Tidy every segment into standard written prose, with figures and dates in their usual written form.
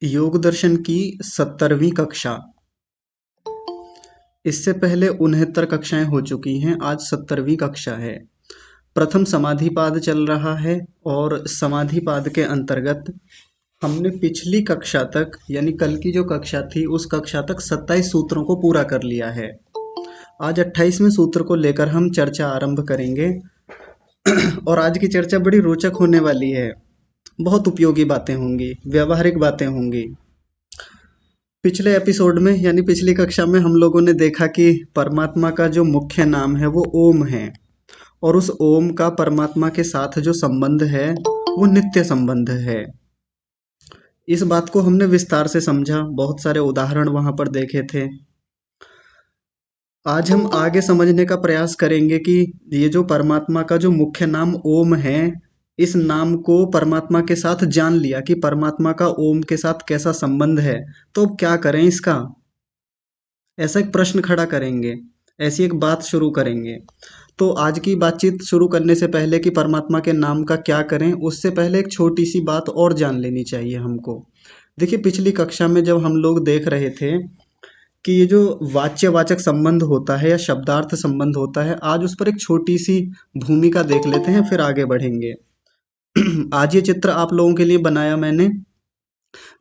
योग दर्शन की 70वीं कक्षा। इससे पहले 69 कक्षाएं हो चुकी हैं। आज 70वीं कक्षा है। प्रथम समाधिपाद चल रहा है और समाधिपाद के अंतर्गत हमने पिछली कक्षा तक यानी कल की जो कक्षा थी उस कक्षा तक 27 सूत्रों को पूरा कर लिया है। आज 28वें सूत्र को लेकर हम चर्चा आरंभ करेंगे और आज की चर्चा बड़ी रोचक होने वाली है। बहुत उपयोगी बातें होंगी, व्यावहारिक बातें होंगी। पिछले एपिसोड में यानी पिछली कक्षा में हम लोगों ने देखा कि परमात्मा का जो मुख्य नाम है वो ओम है और उस ओम का परमात्मा के साथ जो संबंध है वो नित्य संबंध है। इस बात को हमने विस्तार से समझा, बहुत सारे उदाहरण वहां पर देखे थे। आज हम आगे समझने का प्रयास करेंगे कि ये जो परमात्मा का जो मुख्य नाम ओम है, इस नाम को परमात्मा के साथ जान लिया कि परमात्मा का ओम के साथ कैसा संबंध है, तो अब क्या करें इसका। ऐसा एक प्रश्न खड़ा करेंगे, ऐसी एक बात शुरू करेंगे। तो आज की बातचीत शुरू करने से पहले कि परमात्मा के नाम का क्या करें, उससे पहले एक छोटी सी बात और जान लेनी चाहिए हमको। देखिए, पिछली कक्षा में जब हम लोग देख रहे थे कि ये जो वाच्यवाचक संबंध होता है या शब्दार्थ संबंध होता है, आज उस पर एक छोटी सी भूमिका देख लेते हैं, फिर आगे बढ़ेंगे। आज ये चित्र आप लोगों के लिए बनाया मैंने,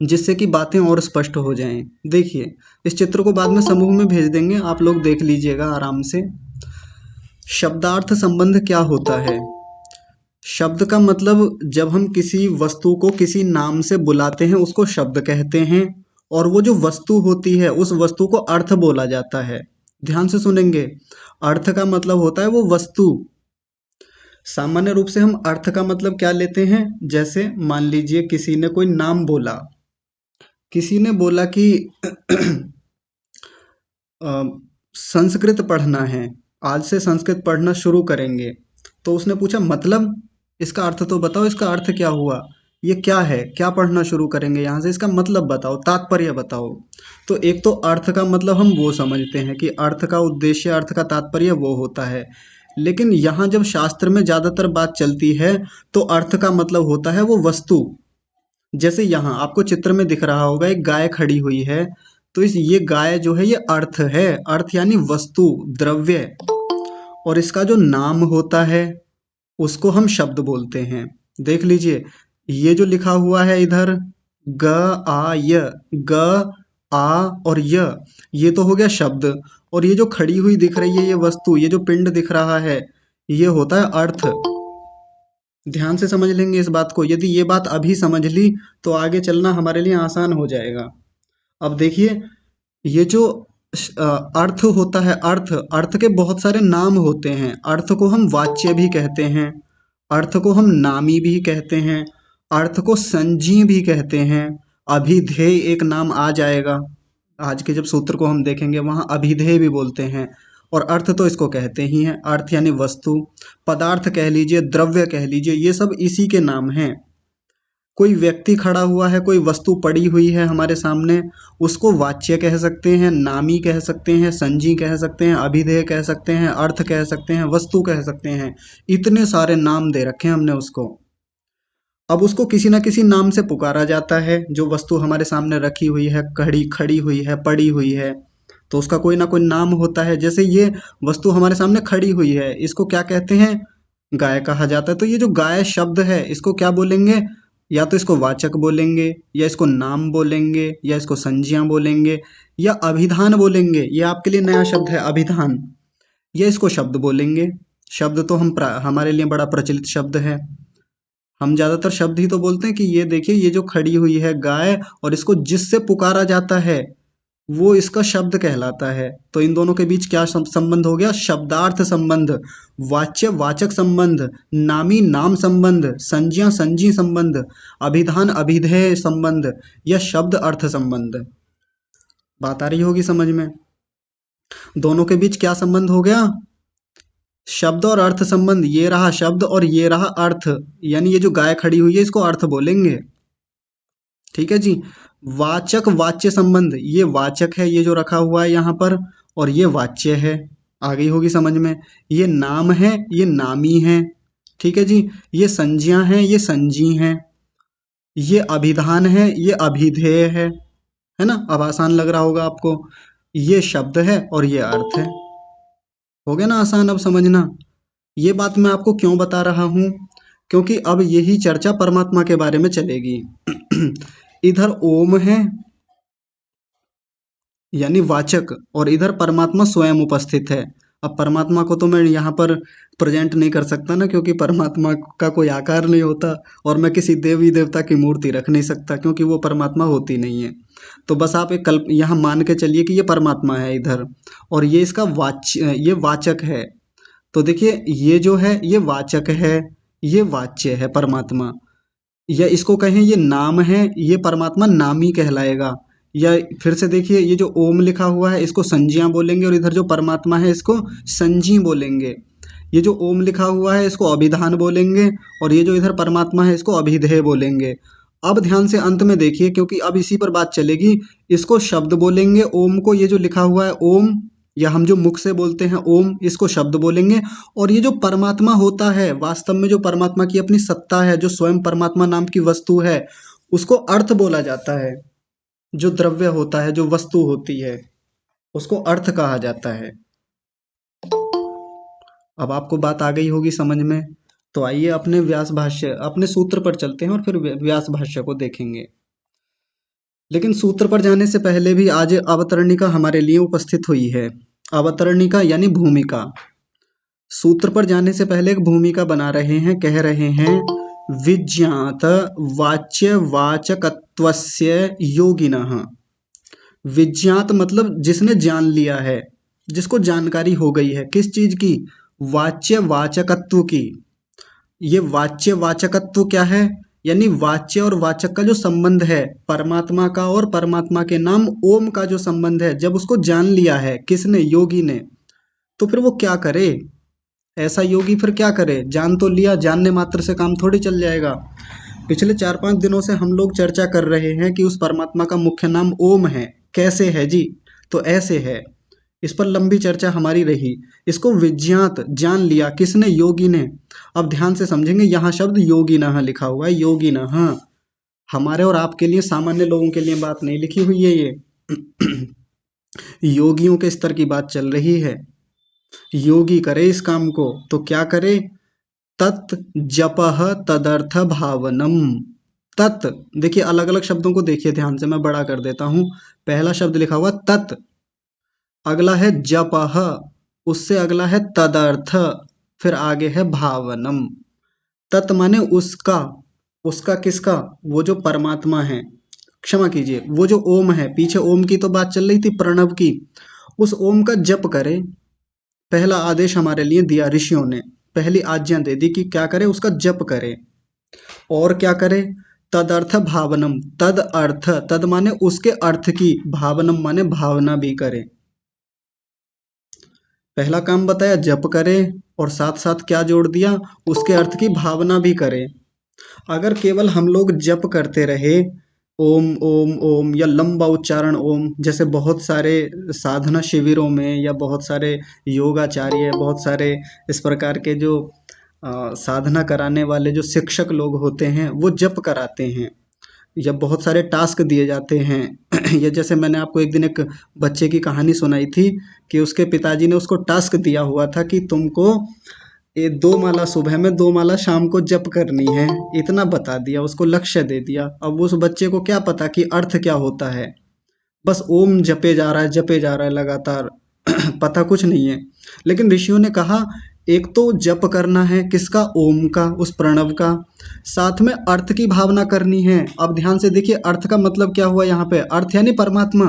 जिससे कि बातें और स्पष्ट हो जाएं। देखिए, इस चित्र को बाद में समूह में भेज देंगे, आप लोग देख लीजिएगा आराम से। शब्दार्थ संबंध क्या होता है? शब्द का मतलब जब हम किसी वस्तु को किसी नाम से बुलाते हैं उसको शब्द कहते हैं, और वो जो वस्तु होती है उस वस्तु को अर्थ बोला जाता है। ध्यान से सुनेंगे, अर्थ का मतलब होता है वो वस्तु। सामान्य रूप से हम अर्थ का मतलब क्या लेते हैं? जैसे मान लीजिए किसी ने कोई नाम बोला, किसी ने बोला कि संस्कृत पढ़ना है, आज से संस्कृत पढ़ना शुरू करेंगे। तो उसने पूछा मतलब, इसका अर्थ तो बताओ, इसका अर्थ क्या हुआ, ये क्या है, क्या पढ़ना शुरू करेंगे यहाँ से, इसका मतलब बताओ, तात्पर्य बताओ। तो एक तो अर्थ का मतलब हम वो समझते हैं कि अर्थ का उद्देश्य, अर्थ का तात्पर्य वो होता है। लेकिन यहाँ जब शास्त्र में ज्यादातर बात चलती है तो अर्थ का मतलब होता है वो वस्तु। जैसे यहाँ आपको चित्र में दिख रहा होगा एक गाय खड़ी हुई है, तो इस ये गाय जो है ये अर्थ है, अर्थ यानी वस्तु, द्रव्य। और इसका जो नाम होता है उसको हम शब्द बोलते हैं। देख लीजिए, ये जो लिखा हुआ है इधर ग आ य, ग आ और ये तो हो गया शब्द। और ये जो खड़ी हुई दिख रही है ये वस्तु, ये जो पिंड दिख रहा है, ये होता है अर्थ। ध्यान से समझ लेंगे इस बात को। यदि ये बात अभी समझ ली तो आगे चलना हमारे लिए आसान हो जाएगा। अब देखिए, ये जो अर्थ होता है, अर्थ, अर्थ के बहुत सारे नाम होते हैं। अर्थ को हम वाच्य भी कहते हैं, अर्थ को हम नामी भी कहते हैं, अर्थ को संजी भी कहते हैं, अभिधेय एक नाम आ जाएगा। आज के जब सूत्र को हम देखेंगे वहां अभिधेय भी बोलते हैं। और अर्थ तो इसको कहते ही हैं, अर्थ यानी वस्तु, पदार्थ कह लीजिए, द्रव्य कह लीजिए, ये सब इसी के नाम हैं। कोई व्यक्ति खड़ा हुआ है, कोई वस्तु पड़ी हुई है हमारे सामने, उसको वाच्य कह सकते हैं, नामी कह सकते हैं, संजी कह सकते हैं, अभिधेय कह सकते हैं, अर्थ कह सकते हैं, वस्तु कह सकते हैं। इतने सारे नाम दे रखे हैं हमने उसको। अब उसको किसी ना किसी नाम से पुकारा जाता है। जो वस्तु हमारे सामने रखी हुई है, खड़ी खड़ी हुई है, पड़ी हुई है, तो उसका कोई ना कोई नाम होता है। जैसे ये वस्तु हमारे सामने खड़ी हुई है, इसको क्या कहते हैं? गाय कहा जाता है। तो ये जो गाय शब्द है इसको क्या बोलेंगे? या तो इसको वाचक बोलेंगे, या इसको नाम बोलेंगे, या इसको संज्ञा बोलेंगे, या अभिधान बोलेंगे। ये आपके लिए नया शब्द है, अभिधान। या इसको शब्द बोलेंगे। शब्द तो हमारे लिए बड़ा प्रचलित शब्द है। हम ज्यादातर शब्द ही तो बोलते हैं कि ये देखिए, ये जो खड़ी हुई है गाय, और इसको जिससे पुकारा जाता है वो इसका शब्द कहलाता है। तो इन दोनों के बीच क्या संबंध हो गया? शब्दार्थ संबंध, वाच्य वाचक संबंध, नामी नाम संबंध, संज्ञा संजी संबंध, अभिधान अभिधेय संबंध, या शब्द अर्थ संबंध। बात आ रही होगी समझ में? दोनों के बीच क्या संबंध हो गया? शब्द और अर्थ संबंध। ये रहा शब्द और ये रहा अर्थ, यानी ये जो गाय खड़ी हुई है इसको अर्थ बोलेंगे। ठीक है जी। वाचक वाच्य संबंध, ये वाचक है ये जो रखा हुआ है यहाँ पर, और ये वाच्य है। आ गई होगी समझ में? ये नाम है, ये नामी है। ठीक है जी। ये संज्ञा है, ये संजी हैं। ये अभिधान है, ये अभिधेय है ना। अब आसान लग रहा होगा आपको। ये शब्द है और ये अर्थ है। हो गया ना आसान अब समझना। ये बात मैं आपको क्यों बता रहा हूँ, क्योंकि अब यही चर्चा परमात्मा के बारे में चलेगी। इधर ओम है यानी वाचक, और इधर परमात्मा स्वयं उपस्थित है। अब परमात्मा को तो मैं यहाँ पर प्रेजेंट नहीं कर सकता ना, क्योंकि परमात्मा का कोई आकार नहीं होता, और मैं किसी देवी देवता की मूर्ति रख नहीं सकता, क्योंकि वो परमात्मा होती नहीं है। तो बस आप एक कल्प यहाँ मान के चलिए कि ये परमात्मा है इधर, और ये इसका ये वाचक है। तो देखिए ये जो है ये वाचक है, ये वाच्य है परमात्मा। या इसको कहें ये नाम है, ये परमात्मा नामी कहलाएगा। या फिर से देखिए ये जो ओम लिखा हुआ है इसको संज्ञा बोलेंगे, और इधर जो परमात्मा है इसको संजी बोलेंगे। ये जो ओम लिखा हुआ है इसको अभिधान बोलेंगे, और ये जो इधर परमात्मा है इसको अभिधेय बोलेंगे। अब ध्यान से अंत में देखिए, क्योंकि अब इसी पर बात चलेगी। इसको शब्द बोलेंगे ओम को, ये जो लिखा हुआ है ओम, या हम जो मुख से बोलते हैं ओम, इसको शब्द बोलेंगे। और ये जो परमात्मा होता है, वास्तव में जो परमात्मा की अपनी सत्ता है, जो स्वयं परमात्मा नाम की वस्तु है, उसको अर्थ बोला जाता है। जो द्रव्य होता है, जो वस्तु होती है, उसको अर्थ कहा जाता है। अब आपको बात आ गई होगी समझ में। तो आइए अपने व्यास भाष्य, अपने सूत्र पर चलते हैं और फिर व्यास भाष्य को देखेंगे। लेकिन सूत्र पर जाने से पहले भी आज अवतरणिका हमारे लिए उपस्थित हुई है। अवतरणिका यानी भूमिका। सूत्र पर जाने से पहले एक भूमिका बना रहे हैं, कह रहे हैं विज्ञात वाच्य वाचकत्वस्य योगिनः। विज्ञात मतलब जिसने जान लिया है, जिसको जानकारी हो गई है, किस चीज की? वाच्य वाचकत्व की। ये वाच्य वाचकत्व क्या है? यानी वाच्य और वाचक का जो संबंध है, परमात्मा का और परमात्मा के नाम ओम का जो संबंध है, जब उसको जान लिया है किसने? योगी ने। तो फिर वो क्या करे? ऐसा योगी फिर क्या करे? जान तो लिया, जानने मात्र से काम थोड़ी चल जाएगा। पिछले 4-5 दिनों से हम लोग चर्चा कर रहे हैं कि उस परमात्मा का मुख्य नाम ओम है। कैसे है जी? तो ऐसे है। इस पर लंबी चर्चा हमारी रही। इसको विज्ञात जान लिया किसने? योगी ने। अब ध्यान से समझेंगे, यहाँ शब्द योगिनः लिखा हुआ है, योगिनः। हमारे और आपके लिए, सामान्य लोगों के लिए बात नहीं लिखी हुई है ये। योगियों के स्तर की बात चल रही है। योगी करे इस काम को तो क्या करे? तत् जपः तदर्थ भावनम। तत्, देखिए अलग अलग शब्दों को देखिए ध्यान से, मैं बड़ा कर देता हूं। पहला शब्द लिखा हुआ तत्, अगला है जपः, उससे अगला है तदर्थ, फिर आगे है भावनम। तत् माने उसका, उसका किसका? वो जो परमात्मा है, क्षमा कीजिए, वो जो ओम है। पीछे ओम की तो बात चल रही थी, प्रणव की। उस ओम का जप करे। पहला आदेश हमारे लिए दिया ऋषियों ने, पहली आज्ञा दे दी कि क्या करे? उसका जप करे। और क्या करे? तदर्थ भावनम, तद अर्थ, तद माने उसके अर्थ की, भावनम माने भावना भी करे। पहला काम बताया जप करे, और साथ साथ क्या जोड़ दिया? उसके अर्थ की भावना भी करे। अगर केवल हम लोग जप करते रहे, ओम ओम ओम, या लंबा उच्चारण ओम, जैसे बहुत सारे साधना शिविरों में, या बहुत सारे योगाचार्य, बहुत सारे इस प्रकार के जो साधना कराने वाले जो शिक्षक लोग होते हैं, वो जप कराते हैं, या बहुत सारे टास्क दिए जाते हैं। ये जैसे मैंने आपको एक दिन एक बच्चे की कहानी सुनाई थी कि उसके पिताजी ने उसको टास्क दिया हुआ था कि तुमको ये 2 माला सुबह में, 2 माला शाम को जप करनी है। इतना बता दिया, उसको लक्ष्य दे दिया। अब उस बच्चे को क्या पता कि अर्थ क्या होता है? बस ओम जपे जा रहा है, जपे जा रहा है लगातार। पता कुछ नहीं है। लेकिन ऋषियों ने कहा एक तो जप करना है किसका? ओम का, उस प्रणव का। साथ में अर्थ की भावना करनी है। अब ध्यान से देखिए, अर्थ का मतलब क्या हुआ यहाँ पे? अर्थ यानी परमात्मा।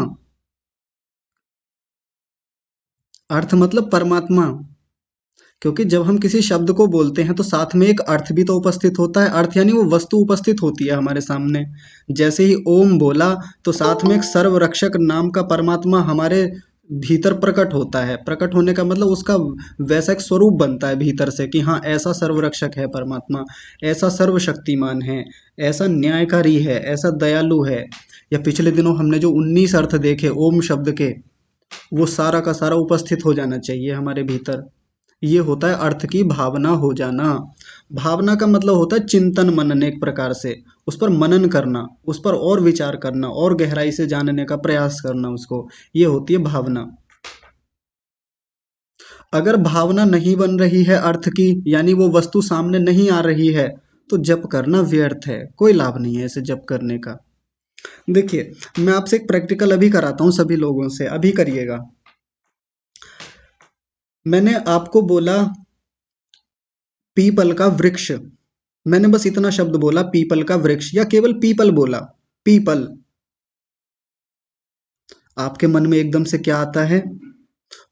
अर्थ मतलब परमात्मा। क्योंकि जब हम किसी शब्द को बोलते हैं तो साथ में एक अर्थ भी तो उपस्थित होता है। अर्थ यानी वो वस्तु उपस्थित होती है हमारे सामने। जैसे ही ओम बोला तो साथ में एक सर्वरक्षक नाम का परमात्मा हमारे भीतर प्रकट होता है। प्रकट होने का मतलब उसका वैसा एक स्वरूप बनता है भीतर से कि हाँ, ऐसा सर्वरक्षक है परमात्मा, ऐसा सर्वशक्तिमान है, ऐसा न्यायकारी है, ऐसा दयालु है। या पिछले दिनों हमने जो 19 अर्थ देखे ओम शब्द के, वो सारा का सारा उपस्थित हो जाना चाहिए हमारे भीतर। ये होता है अर्थ की भावना हो जाना। भावना का मतलब होता है चिंतन मनन, एक प्रकार से उस पर मनन करना, उस पर और विचार करना और गहराई से जानने का प्रयास करना उसको, ये होती है भावना। अगर भावना नहीं बन रही है अर्थ की, यानी वो वस्तु सामने नहीं आ रही है, तो जप करना व्यर्थ है, कोई लाभ नहीं है इसे जप करने का। देखिए, मैं आपसे एक प्रैक्टिकल अभी कराता हूँ सभी लोगों से, अभी करिएगा। मैंने आपको बोला पीपल का वृक्ष, मैंने बस इतना शब्द बोला पीपल का वृक्ष, या केवल पीपल बोला, पीपल, आपके मन में एकदम से क्या आता है?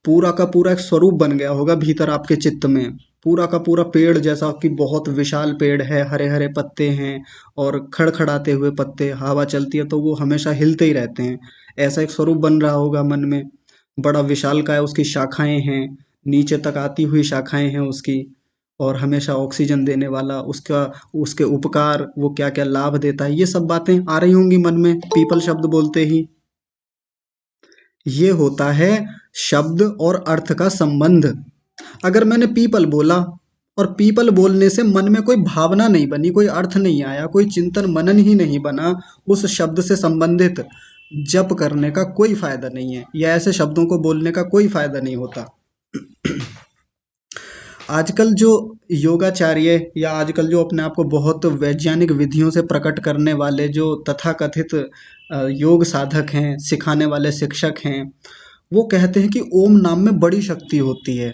पूरा का पूरा एक स्वरूप बन गया होगा भीतर आपके चित्त में, पूरा का पूरा पेड़ जैसा कि बहुत विशाल पेड़ है, हरे हरे पत्ते हैं और खड़खड़ाते हुए पत्ते, हवा चलती है तो वो हमेशा हिलते ही रहते हैं, ऐसा एक स्वरूप बन रहा होगा मन में। बड़ा विशाल का है, उसकी शाखाएं हैं, नीचे तक आती हुई शाखाएं हैं उसकी, और हमेशा ऑक्सीजन देने वाला, उसका उसके उपकार, वो क्या क्या लाभ देता है, ये सब बातें आ रही होंगी मन में पीपल शब्द बोलते ही। ये होता है शब्द और अर्थ का संबंध। अगर मैंने पीपल बोला और पीपल बोलने से मन में कोई भावना नहीं बनी, कोई अर्थ नहीं आया, कोई चिंतन मनन ही नहीं बना उस शब्द से संबंधित, जप करने का कोई फायदा नहीं है, या ऐसे शब्दों को बोलने का कोई फायदा नहीं होता। आजकल जो योगाचार्य या आजकल जो अपने आप को बहुत वैज्ञानिक विधियों से प्रकट करने वाले जो तथाकथित योग साधक हैं, सिखाने वाले शिक्षक हैं, वो कहते हैं कि ओम नाम में बड़ी शक्ति होती है।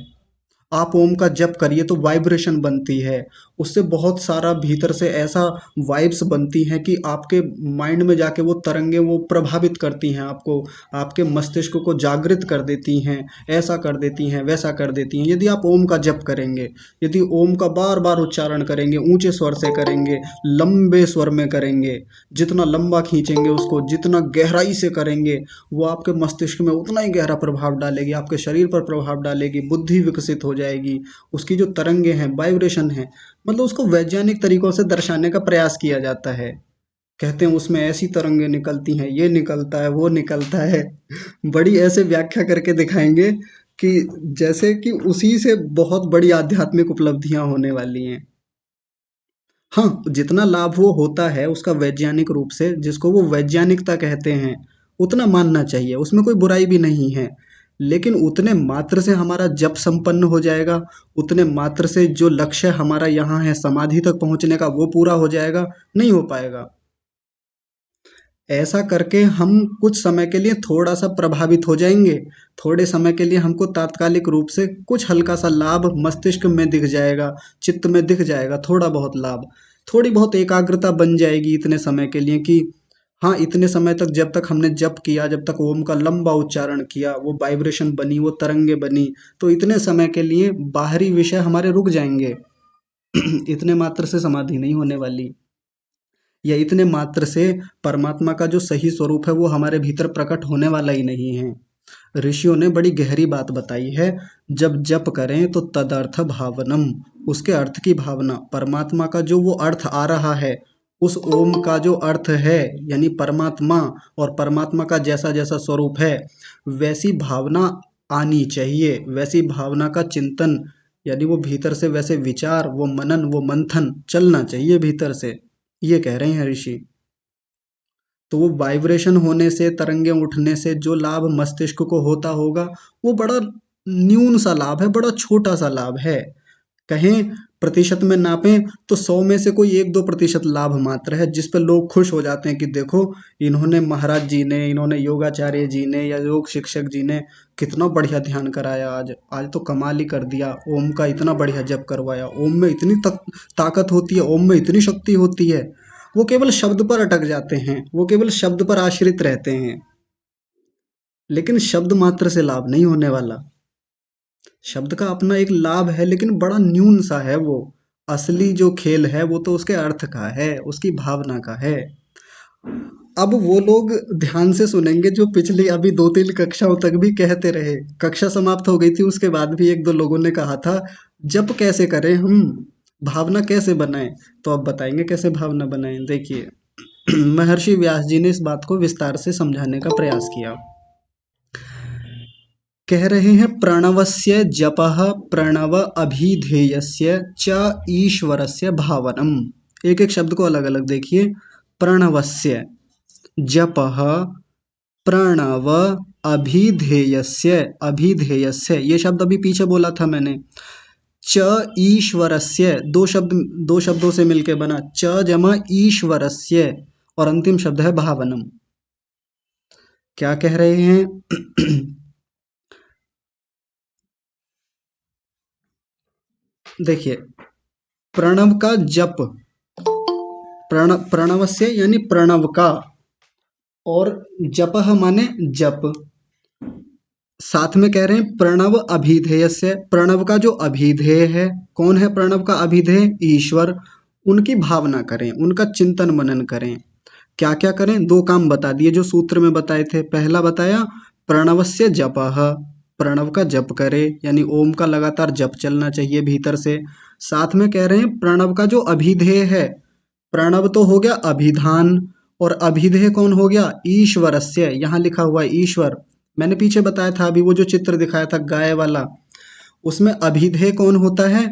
आप ओम का जप करिए तो वाइब्रेशन बनती है, उससे बहुत सारा भीतर से ऐसा वाइब्स बनती हैं कि आपके माइंड में जाके वो तरंगे वो प्रभावित करती हैं आपको, आपके मस्तिष्क को जागृत कर देती हैं, ऐसा कर देती हैं, वैसा कर देती हैं। यदि आप ओम का जप करेंगे, यदि ओम का बार बार उच्चारण करेंगे, ऊंचे स्वर से करेंगे, लंबे स्वर में करेंगे, जितना लंबा खींचेंगे उसको, जितना गहराई से करेंगे, वो आपके मस्तिष्क में उतना ही गहरा प्रभाव डालेगी, आपके शरीर पर प्रभाव डालेगी, बुद्धि विकसित हो जाएगी, उसकी जो तरंगे हैं, वाइब्रेशन है, मतलब उसको वैज्ञानिक तरीकों से दर्शाने का प्रयास किया जाता है। कहते हैं उसमें ऐसी तरंगे निकलती हैं, ये निकलता है, वो निकलता है, बड़ी ऐसे व्याख्या करके दिखाएंगे कि जैसे कि उसी से बहुत बड़ी आध्यात्मिक उपलब्धियां होने वाली हैं। हाँ, जितना लाभ वो होता है उसका वैज्ञानिक रूप से, जिसको वो वैज्ञानिकता कहते हैं, उतना मानना चाहिए, उसमें कोई बुराई भी नहीं है। लेकिन उतने मात्र से हमारा जप संपन्न हो जाएगा, उतने मात्र से जो लक्ष्य हमारा यहाँ है समाधि तक पहुँचने का वो पूरा हो जाएगा? नहीं हो पाएगा। ऐसा करके हम कुछ समय के लिए थोड़ा सा प्रभावित हो जाएंगे, थोड़े समय के लिए हमको तात्कालिक रूप से कुछ हल्का सा लाभ मस्तिष्क में दिख जाएगा, चित्त में दिख जाएगा, थोड़ा बहुत लाभ, थोड़ी बहुत एकाग्रता बन जाएगी इतने समय के लिए कि हाँ, इतने समय तक जब तक हमने जप किया, जब तक ओम का लंबा उच्चारण किया, वो वाइब्रेशन बनी, वो तरंगे बनी, तो इतने समय के लिए बाहरी विषय हमारे रुक जाएंगे। इतने मात्र से समाधि नहीं होने वाली, या इतने मात्र से परमात्मा का जो सही स्वरूप है वो हमारे भीतर प्रकट होने वाला ही नहीं है। ऋषियों ने बड़ी गहरी बात बताई है, जब जप करें तो तदर्थ भावनम, उसके अर्थ की भावना, परमात्मा का जो वो अर्थ आ रहा है, उस ओम का जो अर्थ है, यानी परमात्मा, और परमात्मा का जैसा जैसा स्वरूप है वैसी भावना आनी चाहिए, वैसी भावना का चिंतन, यानी वो भीतर से वैसे विचार, वो मनन, वो मंथन चलना चाहिए भीतर से, ये कह रहे हैं ऋषि। तो वो वाइब्रेशन होने से, तरंगे उठने से जो लाभ मस्तिष्क को होता होगा, वो बड़ा न्यून सा लाभ है, बड़ा छोटा सा लाभ है। कहें प्रतिशत में नापें तो 100 में से कोई 1-2% लाभ मात्र है, जिस पर लोग खुश हो जाते हैं कि देखो इन्होंने महाराज जी ने, इन्होंने योगाचार्य जी ने या योग शिक्षक जी ने कितना बढ़िया ध्यान कराया, आज आज तो कमाल ही कर दिया, ओम का इतना बढ़िया जप करवाया, ओम में इतनी ताकत होती है, ओम में इतनी शक्ति होती है। वो केवल शब्द पर अटक जाते हैं, वो केवल शब्द पर आश्रित रहते हैं, लेकिन शब्द मात्र से लाभ नहीं होने वाला। शब्द का अपना एक लाभ है, लेकिन बड़ा न्यून सा है वो। असली जो खेल है वो तो उसके अर्थ का है, उसकी भावना का है। अब वो लोग ध्यान से सुनेंगे जो पिछली अभी 2-3 कक्षाओं तक भी कहते रहे, कक्षा समाप्त हो गई थी उसके बाद भी 1-2 लोगों ने कहा था जप कैसे करें हम, भावना कैसे बनाएं? तो अब बताएंगे कैसे भावना बनाएं। देखिए, महर्षि व्यास जी ने इस बात को विस्तार से समझाने का प्रयास किया। कह रहे हैं प्रणवस्य जपः प्रणव अभिधेयस्य च ईश्वरस्य भावनम। एक एक शब्द को अलग अलग देखिए। प्रणवस्य, जपः प्रणव अभिधेयस्य, अभिधेयस्य ये शब्द अभी पीछे बोला था मैंने। च ईश्वरस्य, दो शब्दों से मिलके बना, च जमा ईश्वरस्य, और अंतिम शब्द है भावनम। क्या कह रहे हैं? देखिए, प्रणव का जप, प्रणवस्य यानी प्रणव का, और जपः माने जप। साथ में कह रहे हैं प्रणव अभिधेय से, प्रणव का जो अभिधेय है, कौन है प्रणव का अभिधेय? ईश्वर। उनकी भावना करें, उनका चिंतन मनन करें। क्या क्या करें? दो काम बता दिए जो सूत्र में बताए थे। पहला बताया प्रणवस्य जपः, प्रणव का जप करे, यानी ओम का लगातार जप चलना चाहिए भीतर से। साथ में कह रहे हैं प्रणव का जो अभिधेय है, प्रणव तो हो गया अभिधान, और अभिधेय कौन हो गया? ईश्वरस्य, यहाँ लिखा हुआ है ईश्वर। मैंने पीछे बताया था, अभी वो जो चित्र दिखाया था गाय वाला, उसमें अभिधेय कौन होता है?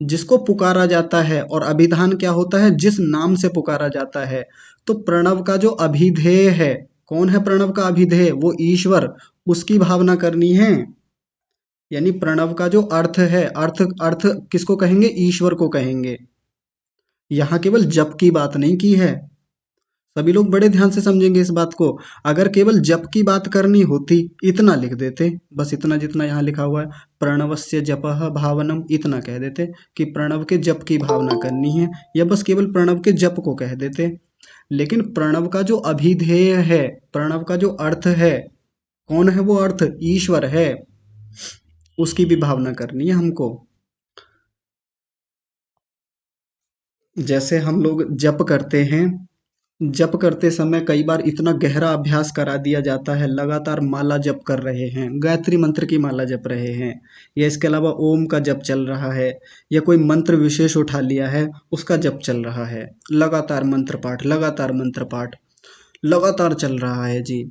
जिसको पुकारा जाता है, और अभिधान क्या होता है? जिस नाम से पुकारा जाता है। तो प्रणव का जो अभिधेय है, कौन है प्रणव का अभिधेय? वो ईश्वर, उसकी भावना करनी है। यानी प्रणव का जो अर्थ है, अर्थ अर्थ किसको कहेंगे? ईश्वर को कहेंगे। यहाँ केवल जप की बात नहीं की है। सभी लोग बड़े ध्यान से समझेंगे इस बात को। अगर केवल जप की बात करनी होती, इतना लिख देते, बस इतना जितना यहाँ लिखा हुआ है, प्रणवस्य जपः भावनम, इतना कह देते कि प्रणव के जप की भावना करनी है, या बस केवल प्रणव के जप को कह देते। लेकिन प्रणव का जो अभिधेय है, प्रणव का जो अर्थ है, कौन है वो अर्थ? ईश्वर है, उसकी भी भावना करनी है हमको। जैसे हम लोग जप करते हैं, जप करते समय कई बार इतना गहरा अभ्यास करा दिया जाता है, लगातार माला जप कर रहे हैं, गायत्री मंत्र की माला जप रहे हैं, या इसके अलावा ओम का जप चल रहा है, या कोई मंत्र विशेष उठा लिया है उसका जप चल रहा है, लगातार मंत्र पाठ, लगातार मंत्र पाठ लगातार चल रहा है जी।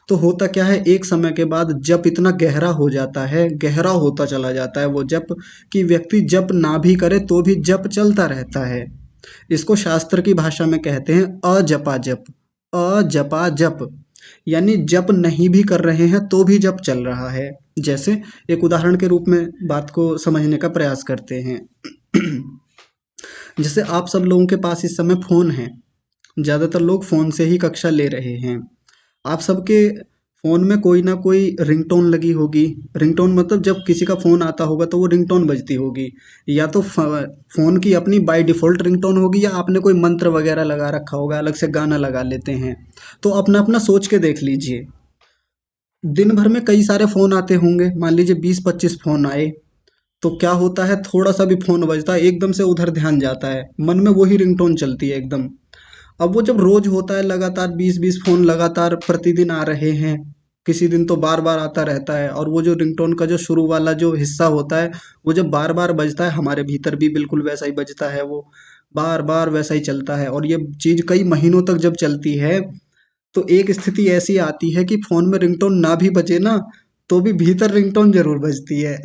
तो होता क्या है, एक समय के बाद जप इतना गहरा हो जाता है, गहरा होता चला जाता है वो जप, कि व्यक्ति जप ना भी करे तो भी जप चलता रहता है। इसको शास्त्र की भाषा में कहते हैं अजपा जप, अजपा जप, यानी जप नहीं भी कर रहे हैं तो भी जप चल रहा है। जैसे एक उदाहरण के रूप में बात को समझने का प्रयास करते हैं। जैसे आप सब लोगों के पास इस समय फोन है, ज़्यादातर लोग फ़ोन से ही कक्षा ले रहे हैं। आप सबके फ़ोन में कोई ना कोई रिंगटोन लगी होगी। रिंगटोन मतलब जब किसी का फ़ोन आता होगा तो वो रिंगटोन बजती होगी, या तो फ़ोन की अपनी बाय डिफ़ॉल्ट रिंगटोन होगी, या आपने कोई मंत्र वगैरह लगा रखा होगा, अलग से गाना लगा लेते हैं। तो अपना अपना सोच के देख लीजिए, दिन भर में कई सारे फ़ोन आते होंगे, मान लीजिए 20-25 फ़ोन आए, तो क्या होता है, थोड़ा सा भी फ़ोन बजता है एकदम से उधर ध्यान जाता है, मन में वही रिंगटोन चलती है एकदम। अब वो जब रोज होता है, लगातार 20-20 फोन लगातार प्रतिदिन आ रहे हैं, किसी दिन तो बार बार आता रहता है, और वो जो रिंगटोन का जो शुरू वाला जो हिस्सा होता है, वो जब बार बार बजता है, हमारे भीतर भी बिल्कुल वैसा ही बजता है, वो बार बार वैसा ही चलता है, और ये चीज कई महीनों तक जब चलती है, तो एक स्थिति ऐसी आती है कि फोन में रिंगटोन ना भी बजे ना, तो भी भीतर रिंगटोन जरूर बजती है।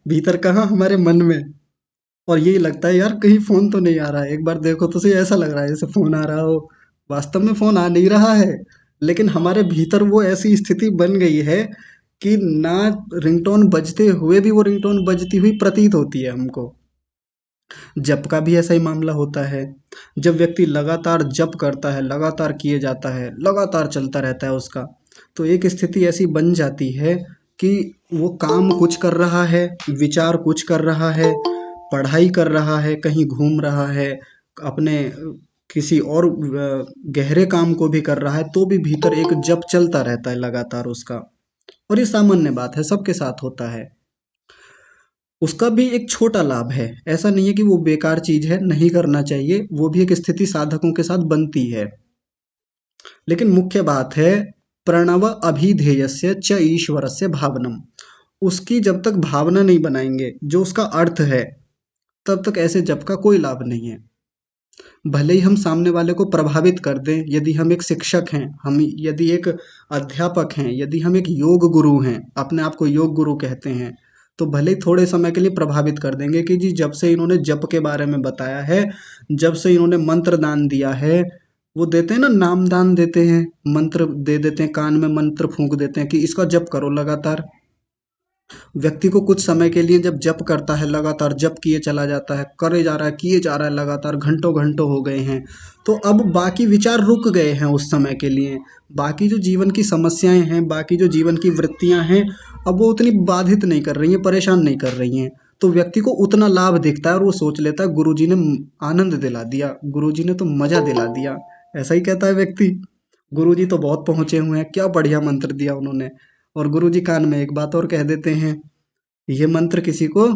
भीतर कहाँ, हमारे मन में। और यही लगता है यार कहीं फ़ोन तो नहीं आ रहा है, एक बार देखो तो सही, ऐसा लग रहा है जैसे फ़ोन आ रहा हो, वास्तव में फ़ोन आ नहीं रहा है, लेकिन हमारे भीतर वो ऐसी स्थिति बन गई है कि ना रिंगटोन बजते हुए भी वो रिंगटोन बजती हुई प्रतीत होती है हमको। जप का भी ऐसा ही मामला होता है। जब व्यक्ति लगातार जप करता है, लगातार किए जाता है, लगातार चलता रहता है उसका, तो एक स्थिति ऐसी बन जाती है कि वो काम कुछ कर रहा है, विचार कुछ कर रहा है, पढ़ाई कर रहा है, कहीं घूम रहा है, अपने किसी और गहरे काम को भी कर रहा है, तो भी भीतर एक जप चलता रहता है लगातार उसका। और ये सामान्य बात है, सबके साथ होता है। उसका भी एक छोटा लाभ है, ऐसा नहीं है कि वो बेकार चीज है, नहीं करना चाहिए, वो भी एक स्थिति साधकों के साथ बनती है। लेकिन मुख्य बात है प्रणव अभिधेयस्य च ईश्वरस्य भावनम, उसकी जब तक भावना नहीं बनाएंगे, जो उसका अर्थ है, तब तक ऐसे जप का कोई लाभ नहीं है। भले ही हम सामने वाले को प्रभावित कर दें, यदि हम एक शिक्षक हैं, हम यदि एक अध्यापक हैं, यदि हम एक योग गुरु हैं, अपने आप को योग गुरु कहते हैं, तो भले ही थोड़े समय के लिए प्रभावित कर देंगे कि जी जब से इन्होंने जप के बारे में बताया है, जब से इन्होंने मंत्र दान दिया है, वो देते हैं ना, नामदान देते हैं, मंत्र दे देते हैं, कान में मंत्र फूंक देते हैं कि इसका जप करो लगातार। व्यक्ति को कुछ समय के लिए जब जप करता है, लगातार जप किए चला जाता है, करे जा रहा है, किए जा रहा है लगातार, घंटों घंटों हो गए हैं, तो अब बाकी विचार रुक गए हैं उस समय के लिए। बाकी जो जीवन की समस्याएं हैं, बाकी जो जीवन की वृत्तियां हैं, अब वो उतनी बाधित नहीं कर रही हैं, परेशान नहीं कर रही हैं। तो व्यक्ति को उतना लाभ दिखता है और वो सोच लेता है गुरुजी ने आनंद दिला दिया, गुरुजी ने तो मजा दिला दिया। ऐसा ही कहता है व्यक्ति, गुरुजी तो बहुत पहुंचे हुए हैं, क्या बढ़िया मंत्र दिया उन्होंने। और गुरुजी कान में एक बात और कह देते हैं, ये मंत्र किसी को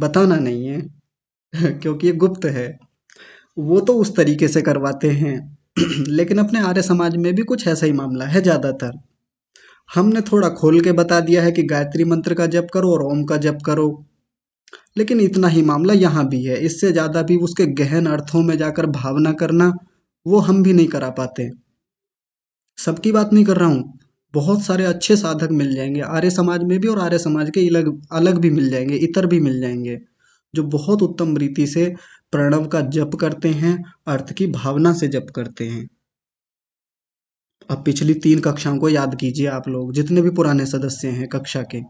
बताना नहीं है क्योंकि ये गुप्त है। वो तो उस तरीके से करवाते हैं लेकिन अपने आर्य समाज में भी कुछ ऐसा ही मामला है ज्यादातर। हमने थोड़ा खोल के बता दिया है कि गायत्री मंत्र का जप करो और ओम का जप करो, लेकिन इतना ही मामला यहाँ भी है। इससे ज्यादा भी उसके गहन अर्थों में जाकर भावना करना, वो हम भी नहीं करा पाते। सबकी बात नहीं कर रहा हूँ, बहुत सारे अच्छे साधक मिल जाएंगे आर्य समाज में भी, और आर्य समाज के अलग अलग भी मिल जाएंगे, इतर भी मिल जाएंगे, जो बहुत उत्तम रीति से प्रणव का जप करते हैं, अर्थ की भावना से जप करते हैं। अब पिछली 3 कक्षाओं को याद कीजिए आप लोग, जितने भी पुराने सदस्य हैं कक्षा के,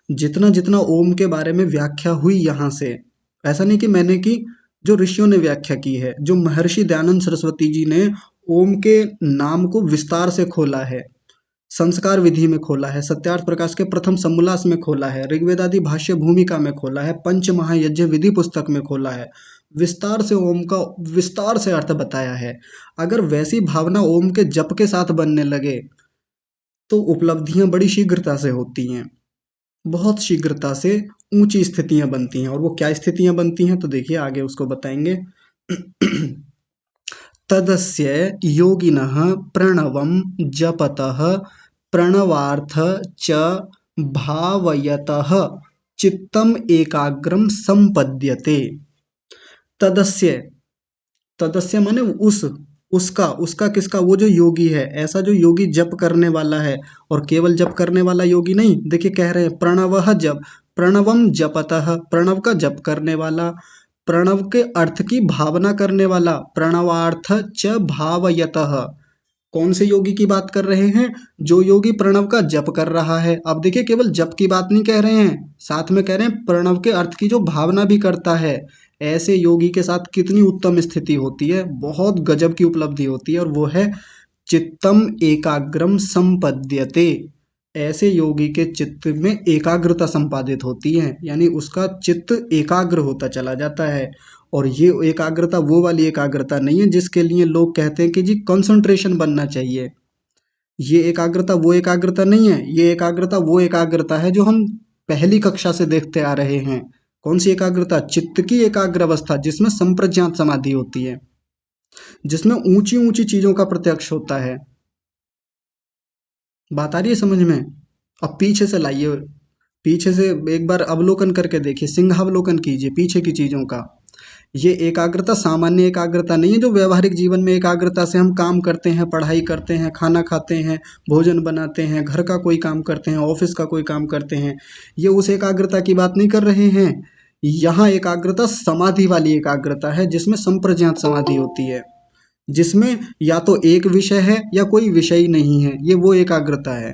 जितना जितना ओम के बारे में व्याख्या हुई यहाँ से, ऐसा नहीं कि मैंने की, जो ऋषियों ने व्याख्या की है, जो महर्षि दयानंद सरस्वती जी ने ओम के नाम को विस्तार से खोला है, संस्कार विधि में खोला है, सत्यार्थ प्रकाश के प्रथम समोल्लास में खोला है, ऋग्वेद आदि भाष्य भूमिका में खोला है, पंच महायज्ञ विधि पुस्तक में खोला है, विस्तार से ओम का विस्तार से अर्थ बताया है। अगर वैसी भावना ओम के जप के साथ बनने लगे तो उपलब्धियां बड़ी शीघ्रता से होती हैं, बहुत शीघ्रता से ऊंची स्थितियां बनती हैं। और वो क्या स्थितियां बनती हैं तो देखिए आगे उसको बताएंगे। तदस्य योगिनः प्रणवं जपतः प्रणवार्थ च भावयतः चित्तम एकाग्रम संपद्यते। तदस्य, तदस्य माने उसका उसका किसका, वो जो योगी है, ऐसा जो योगी जप करने वाला है। और केवल जप करने वाला योगी नहीं, देखिए कह रहे हैं प्रणवः जप, प्रणवम जपतः, प्रणव का जप करने वाला, प्रणव के अर्थ की भावना करने वाला, प्रणवार्थ च भावयतः। कौन से योगी की बात कर रहे हैं, जो योगी प्रणव का जप कर रहा है। अब देखिए केवल जप की बात नहीं कह रहे हैं, साथ में कह रहे हैं प्रणव के अर्थ की जो भावना भी करता है। ऐसे योगी के साथ कितनी उत्तम स्थिति होती है, बहुत गजब की उपलब्धि होती है, और वो है चित्तम एकाग्रम संपद्यते। ऐसे योगी के चित्त में एकाग्रता संपादित होती है, यानी उसका चित्त एकाग्र होता चला जाता है। और ये एकाग्रता वो वाली एकाग्रता नहीं है जिसके लिए लोग कहते हैं कि जी कंसंट्रेशन बनना चाहिए। ये एकाग्रता वो एकाग्रता नहीं है, ये एकाग्रता वो एकाग्रता है जो हम पहली कक्षा से देखते आ रहे हैं। कौन सी एकाग्रता, चित्त की एकाग्र अवस्था, जिसमें संप्रज्ञात समाधि होती है, जिसमें ऊंची ऊंची चीजों का प्रत्यक्ष होता है। बात आ रही है समझ में? अब पीछे से लाइए, पीछे से एक बार अवलोकन करके देखिए, सिंहावलोकन कीजिए पीछे की चीजों का। ये एकाग्रता सामान्य एकाग्रता नहीं है, जो व्यवहारिक जीवन में एकाग्रता से हम काम करते हैं, पढ़ाई करते हैं, खाना खाते हैं, भोजन बनाते हैं, घर का कोई काम करते हैं, ऑफिस का कोई काम करते हैं। ये उस एकाग्रता की बात नहीं कर रहे हैं। यहाँ एकाग्रता समाधि वाली एकाग्रता है, जिसमें संप्रज्ञात समाधि होती है, जिसमें या तो एक विषय है या कोई विषय ही नहीं है। ये वो एकाग्रता है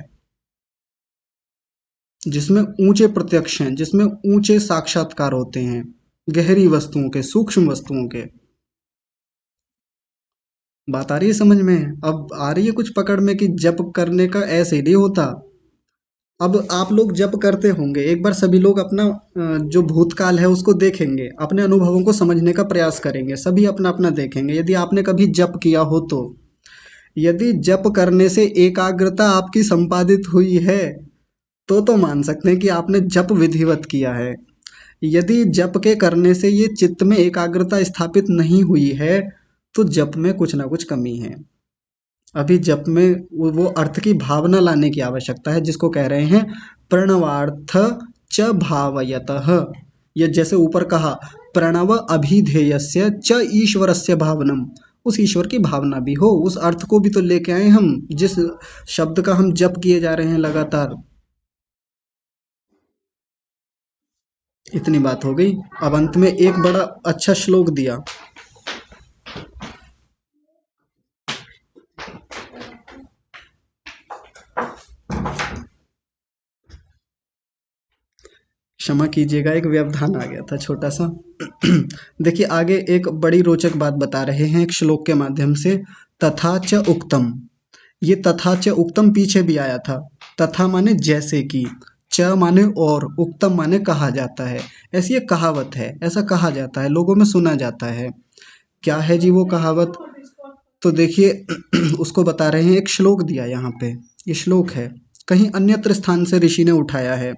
जिसमें ऊंचे प्रत्यक्ष हैं, जिसमें ऊंचे साक्षात्कार होते हैं, गहरी वस्तुओं के, सूक्ष्म वस्तुओं के। बात आ रही है समझ में? अब आ रही है कुछ पकड़ में कि जप करने का ऐसे ही नहीं होता। अब आप लोग जप करते होंगे, एक बार सभी लोग अपना जो भूतकाल है उसको देखेंगे, अपने अनुभवों को समझने का प्रयास करेंगे, सभी अपना अपना देखेंगे। यदि आपने कभी जप किया हो तो, यदि जप करने से एकाग्रता आपकी संपादित हुई है तो मान सकते हैं कि आपने जप विधिवत किया है। यदि जप के करने से ये चित्त में एकाग्रता स्थापित नहीं हुई है तो जप में कुछ ना कुछ कमी है। अभी जप में वो अर्थ की भावना लाने की आवश्यकता है, जिसको कह रहे हैं प्रणवार्थ च भावयतः। ये जैसे ऊपर कहा, प्रणव अभिधेयस्य च ईश्वरस्य भावनम, उस ईश्वर की भावना भी हो, उस अर्थ को भी तो लेके आए हम, जिस शब्द का हम जप किए जा रहे हैं लगातार। इतनी बात हो गई। अब अंत में एक बड़ा अच्छा श्लोक दिया, क्षमा कीजिएगा, एक व्यवधान आ गया था छोटा सा। देखिए आगे एक बड़ी रोचक बात बता रहे हैं एक श्लोक के माध्यम से। तथा च उक्तम, ये तथा च उक्तम पीछे भी आया था। तथा माने जैसे कि, च माने और, उक्तम माने कहा जाता है। ऐसी एक कहावत है, ऐसा कहा जाता है, लोगों में सुना जाता है। क्या है जी वो कहावत? तो देखिए उसको बता रहे हैं, एक श्लोक दिया यहाँ पे। ये श्लोक है, कहीं अन्यत्र स्थान से ऋषि ने उठाया है।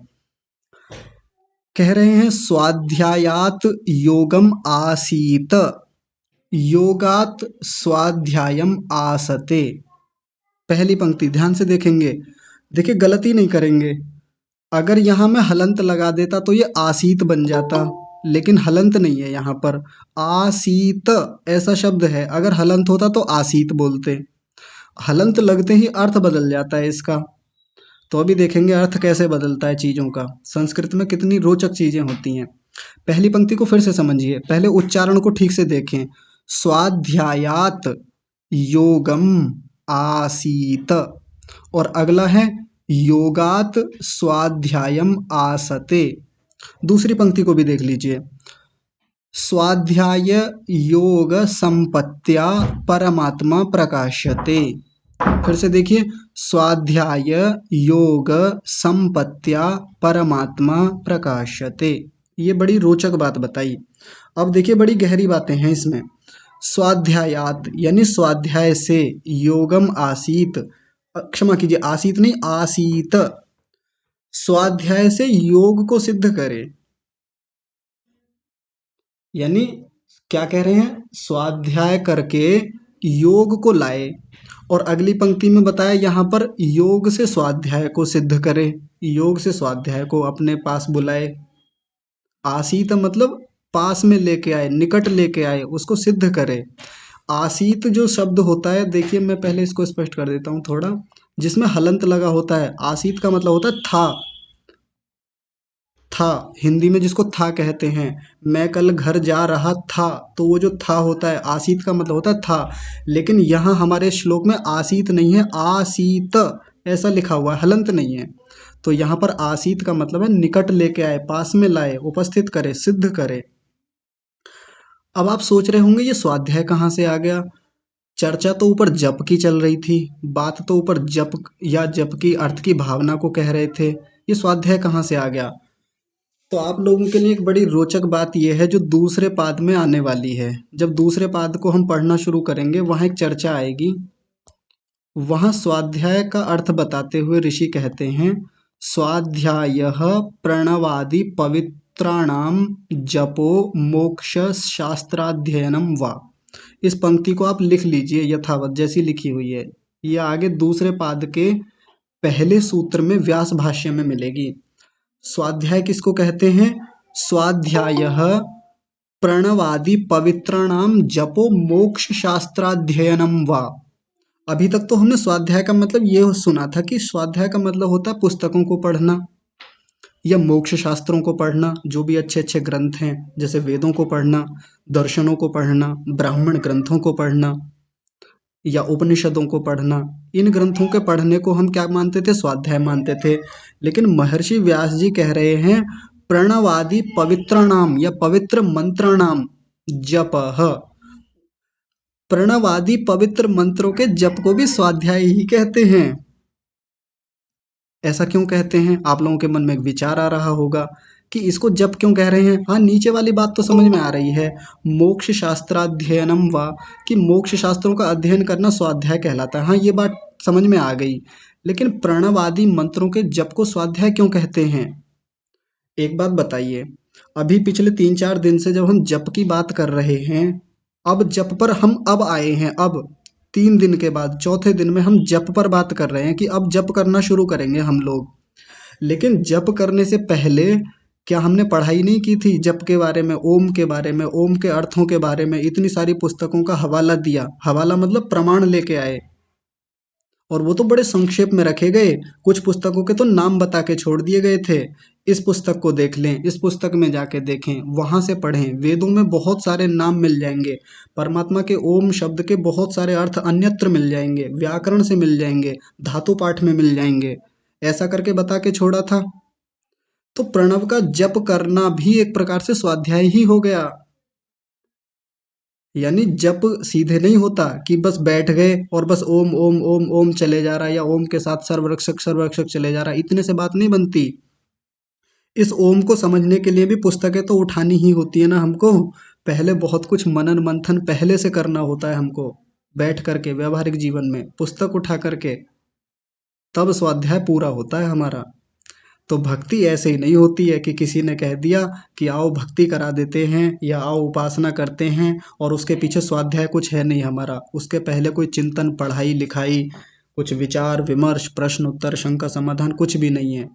कह रहे हैं स्वाध्यायात योगम आसीत, योगात स्वाध्यायम आसते। पहली पंक्ति ध्यान से देखेंगे, देखिए गलती नहीं करेंगे। अगर यहाँ मैं हलंत लगा देता तो ये आसीत बन जाता, लेकिन हलंत नहीं है यहाँ पर। आसीत ऐसा शब्द है, अगर हलंत होता तो आसीत बोलते। हलंत लगते ही अर्थ बदल जाता है इसका। तो अभी देखेंगे अर्थ कैसे बदलता है चीजों का। संस्कृत में कितनी रोचक चीजें होती हैं। पहली पंक्ति को फिर से समझिए, पहले उच्चारण को ठीक से देखें। स्वाध्यायात योगम आसीत, और अगला है योगात स्वाध्यायम आसते। दूसरी पंक्ति को भी देख लीजिए। स्वाध्याय योग संपत्त्या परमात्मा प्रकाश्यते। फिर से देखिए, स्वाध्याय योग संपत्त्या परमात्मा प्रकाश्यते। ये बड़ी रोचक बात बताई। अब देखिए बड़ी गहरी बातें हैं इसमें। स्वाध्यायात यानी स्वाध्याय से, योगम आसीत, क्षमा कीजिए आसीत नहीं आसीत, स्वाध्याय से योग को सिद्ध करे। यानी क्या कह रहे हैं, स्वाध्याय करके योग को लाए। और अगली पंक्ति में बताया यहाँ पर योग से स्वाध्याय को सिद्ध करे, योग से स्वाध्याय को अपने पास बुलाए। आसीत मतलब पास में लेके आए, निकट लेके आए, उसको सिद्ध करे। आसीत जो शब्द होता है, देखिए मैं पहले इसको स्पष्ट कर देता हूँ थोड़ा, जिसमें हलंत लगा होता है। आसीत का मतलब होता है था, था हिंदी में जिसको था कहते हैं। मैं कल घर जा रहा था, तो वो जो था होता है, आसीत का मतलब होता है था। लेकिन यहाँ हमारे श्लोक में आसीत नहीं है, आसीत ऐसा लिखा हुआ है, हलंत नहीं है। तो यहाँ पर आसीत का मतलब है निकट लेके आए, पास में लाए, उपस्थित करे, सिद्ध करे। अब आप सोच रहे होंगे ये स्वाध्याय कहाँ से आ गया। चर्चा तो ऊपर जप की चल रही थी, बात तो ऊपर जप या जप की अर्थ की भावना को कह रहे थे, ये स्वाध्याय कहाँ से आ गया। तो आप लोगों के लिए एक बड़ी रोचक बात यह है जो दूसरे पाद में आने वाली है। जब दूसरे पाद को हम पढ़ना शुरू करेंगे, वहाँ एक चर्चा आएगी। वहाँ स्वाध्याय का अर्थ बताते हुए ऋषि कहते हैं, स्वाध्यायः प्रणवादि पवित्राणाम जपो मोक्ष शास्त्राध्ययनम वा। इस पंक्ति को आप लिख लीजिए यथावत जैसी लिखी हुई है। ये आगे दूसरे पाद के पहले सूत्र में व्यास भाष्य में मिलेगी। स्वाध्याय किसको कहते हैं? स्वाध्यायः प्रणवादि पवित्राणाम जपो मोक्ष शास्त्राध्ययनम वा। अभी तक तो हमने स्वाध्याय का मतलब ये सुना था कि स्वाध्याय का मतलब होता है पुस्तकों को पढ़ना या मोक्ष शास्त्रों को पढ़ना, जो भी अच्छे अच्छे ग्रंथ हैं, जैसे वेदों को पढ़ना, दर्शनों को पढ़ना, ब्राह्मण ग्रंथों को पढ़ना या उपनिषदों को पढ़ना। इन ग्रंथों के पढ़ने को हम क्या मानते थे? स्वाध्याय मानते थे। लेकिन महर्षि व्यास जी कह रहे हैं प्रणवादि पवित्राणाम या पवित्र मंत्राणाम जपः। प्रणवादि पवित्र मंत्रों के जप को भी स्वाध्याय ही कहते हैं। ऐसा क्यों कहते हैं? आप लोगों के मन में एक विचार आ रहा होगा कि इसको जप क्यों कह रहे हैं। हाँ, नीचे वाली बात तो समझ में आ रही है, मोक्ष शास्त्राध्ययनम वा, कि मोक्ष शास्त्रों का अध्ययन करना स्वाध्याय कहलाता है। हाँ, ये बात समझ में आ गई। लेकिन प्रणवादि मंत्रों के जप को स्वाध्याय क्यों कहते हैं? एक बात बताइए, अभी पिछले 3-4 दिन से जब हम जप की बात कर रहे हैं, अब जप पर हम अब आए हैं। अब 3 दिन के बाद चौथे दिन में हम जप पर बात कर रहे हैं कि अब जप करना शुरू करेंगे हम लोग। लेकिन जप करने से पहले क्या हमने पढ़ाई नहीं की थी जप के बारे में, ओम के बारे में, ओम के अर्थों के बारे में? इतनी सारी पुस्तकों का हवाला दिया, हवाला मतलब प्रमाण लेके आए, और वो तो बड़े संक्षेप में रखे गए। कुछ पुस्तकों के तो नाम बता के छोड़ दिए गए थे, इस पुस्तक को देख लें, इस पुस्तक में जाके देखें, वहां से पढ़ें। वेदों में बहुत सारे नाम मिल जाएंगे, परमात्मा के ओम शब्द के बहुत सारे अर्थ अन्यत्र मिल जाएंगे, व्याकरण से मिल जाएंगे, धातु पाठ में मिल जाएंगे। ऐसा करके बता के छोड़ा था। तो प्रणव का जप करना भी एक प्रकार से स्वाध्याय ही हो गया। यानी जप सीधे नहीं होता कि बस बैठ गए और बस ओम ओम ओम ओम चले जा रहा है, या ओम के साथ सर्वरक्षक सर्वरक्षक चले जा रहा है, इतने से बात नहीं बनती। इस ओम को समझने के लिए भी पुस्तकें तो उठानी ही होती है ना हमको। पहले बहुत कुछ मनन मंथन पहले से करना होता है हमको, बैठ करके व्यवहारिक जीवन में पुस्तक उठा करके, तब स्वाध्याय पूरा होता है हमारा। तो भक्ति ऐसे ही नहीं होती है कि किसी ने कह दिया कि आओ भक्ति करा देते हैं या आओ उपासना करते हैं और उसके पीछे स्वाध्याय कुछ है नहीं हमारा, उसके पहले कोई चिंतन पढ़ाई लिखाई, कुछ विचार विमर्श प्रश्न उत्तर शंका समाधान कुछ भी नहीं है।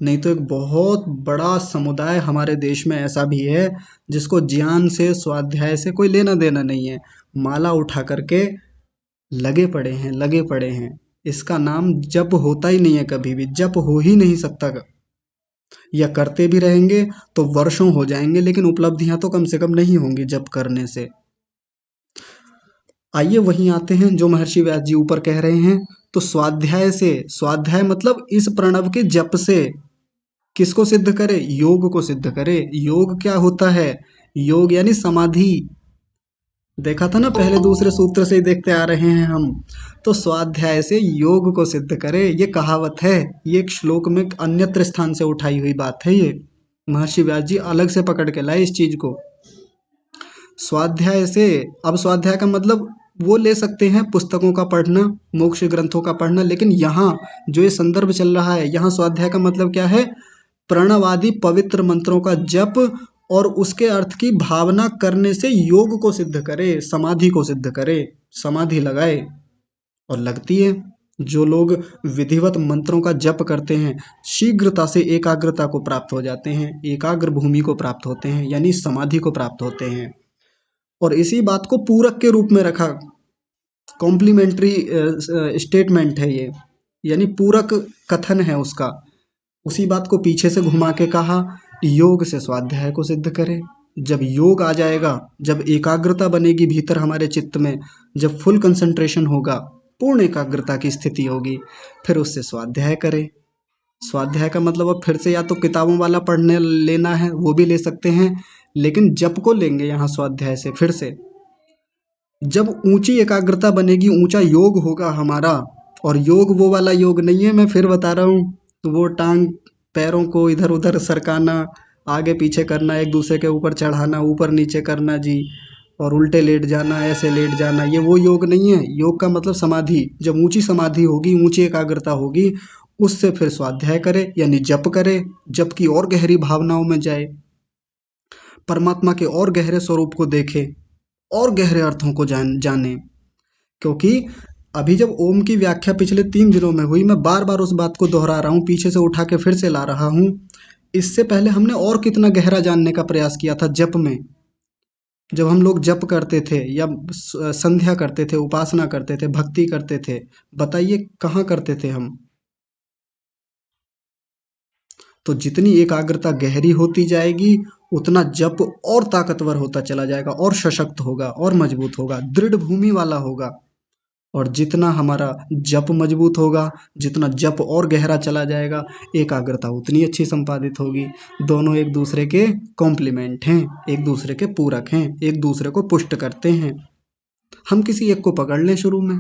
नहीं तो एक बहुत बड़ा समुदाय हमारे देश में ऐसा भी है जिसको ज्ञान से स्वाध्याय से कोई लेना देना नहीं है, माला उठा करके लगे पड़े हैं लगे पड़े हैं। इसका नाम जप होता ही नहीं है, कभी भी जप हो ही नहीं सकता, या करते भी रहेंगे तो वर्षों हो जाएंगे लेकिन उपलब्धियां तो कम से कम नहीं होंगी जप करने से। आइए वहीं आते हैं जो महर्षि व्यास जी ऊपर कह रहे हैं। तो स्वाध्याय से, स्वाध्याय मतलब इस प्रणव के जप से किसको सिद्ध करे? योग को सिद्ध करे। योग क्या होता है? योग यानी समाधि। देखा था ना, पहले दूसरे सूत्र से ही देखते आ रहे हैं हम। तो स्वाध्याय से योग को सिद्ध करे, ये कहावत है, ये एक श्लोक में अन्यत्र स्थान से उठाई हुई बात है। ये महर्षि व्यास जी अलग से पकड़ के लाए इस चीज को। स्वाध्याय से, अब स्वाध्याय का मतलब वो ले सकते हैं पुस्तकों का पढ़ना, मोक्ष ग्रंथों का पढ़ना, लेकिन यहाँ जो ये संदर्भ चल रहा है, यहाँ स्वाध्याय का मतलब क्या है? प्रणवादि पवित्र मंत्रों का जप और उसके अर्थ की भावना करने से योग को सिद्ध करे, समाधि को सिद्ध करे, समाधि लगाए। और लगती है, जो लोग विधिवत मंत्रों का जप करते हैं शीघ्रता से एकाग्रता को प्राप्त हो जाते हैं, एकाग्र भूमि को प्राप्त होते हैं, यानी समाधि को प्राप्त होते हैं। और इसी बात को पूरक के रूप में रखा, कॉम्प्लीमेंट्री स्टेटमेंट है ये, यानी पूरक कथन है उसका। उसी बात को पीछे से घुमा के कहा, योग से स्वाध्याय को सिद्ध करे। जब योग आ जाएगा, जब एकाग्रता बनेगी भीतर हमारे चित्त में, जब फुल कंसंट्रेशन होगा, पूर्ण एकाग्रता की स्थिति होगी, फिर उससे स्वाध्याय करे। स्वाध्याय का मतलब अब फिर से या तो किताबों वाला पढ़ने लेना है, वो भी ले सकते हैं, लेकिन जप को लेंगे यहाँ स्वाध्याय से फिर से। जब ऊंची एकाग्रता बनेगी, ऊंचा योग होगा हमारा, और योग वो वाला योग नहीं है, मैं फिर बता रहा हूँ, तो वो टांग पैरों को इधर उधर सरकाना, आगे पीछे करना, एक दूसरे के ऊपर चढ़ाना, ऊपर नीचे करना जी, और उल्टे लेट जाना, ऐसे लेट जाना, ये वो योग नहीं है। योग का मतलब समाधि। जब ऊंची समाधि होगी, ऊंची एकाग्रता होगी, उससे फिर स्वाध्याय करे, यानी जप करे, जप की और गहरी भावनाओं में जाए, परमात्मा के और गहरे स्वरूप को देखे, और गहरे अर्थों को जाने। क्योंकि अभी जब ओम की व्याख्या पिछले 3 दिनों में हुई, मैं बार बार उस बात को दोहरा रहा हूँ, पीछे से उठा के फिर से ला रहा हूँ। इससे पहले हमने और कितना गहरा जानने का प्रयास किया था जप में। जब हम लोग जप करते थे या संध्या करते थे, उपासना करते थे, भक्ति करते थे, बताइए कहाँ करते थे हम? तो जितनी एकाग्रता गहरी होती जाएगी, उतना जप और ताकतवर होता चला जाएगा, और सशक्त होगा, और मजबूत होगा, दृढ़ भूमि वाला होगा। और जितना हमारा जप मजबूत होगा, जितना जप और गहरा चला जाएगा, एकाग्रता उतनी अच्छी संपादित होगी। दोनों एक दूसरे के कॉम्प्लीमेंट हैं, एक दूसरे के पूरक हैं, एक दूसरे को पुष्ट करते हैं। हम किसी एक को पकड़ लें शुरू में,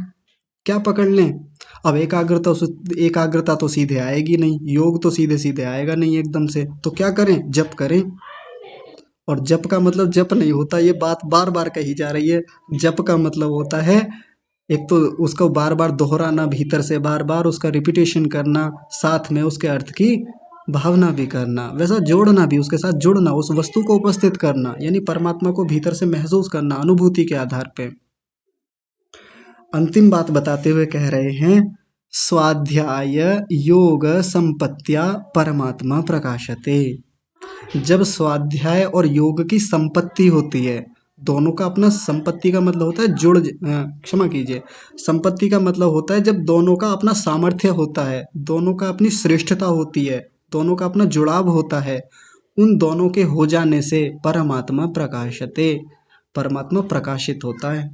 क्या पकड़ लें? अब एकाग्रता तो सीधे आएगी नहीं, योग तो सीधे सीधे आएगा नहीं एकदम से, तो क्या करें? जप करें। और जप का मतलब जप नहीं होता, ये बात बार बार कही जा रही है। जप का मतलब होता है, एक तो उसको बार बार दोहराना, भीतर से बार बार उसका रिपीटेशन करना, साथ में उसके अर्थ की भावना भी करना, वैसा जोड़ना भी, उसके साथ जुड़ना, उस वस्तु को उपस्थित करना, यानी परमात्मा को भीतर से महसूस करना अनुभूति के आधार पे। अंतिम बात बताते हुए कह रहे हैं, स्वाध्याय योग संपत्त्या परमात्मा प्रकाशते। जब स्वाध्याय और योग की संपत्ति होती है, दोनों का अपना, संपत्ति का मतलब होता है क्षमा कीजिए, संपत्ति का मतलब होता है जब दोनों का अपना सामर्थ्य होता है, दोनों का अपनी श्रेष्ठता होती है, दोनों का अपना जुड़ाव होता है, उन दोनों के हो जाने से परमात्मा प्रकाशते, परमात्मा प्रकाशित होता है,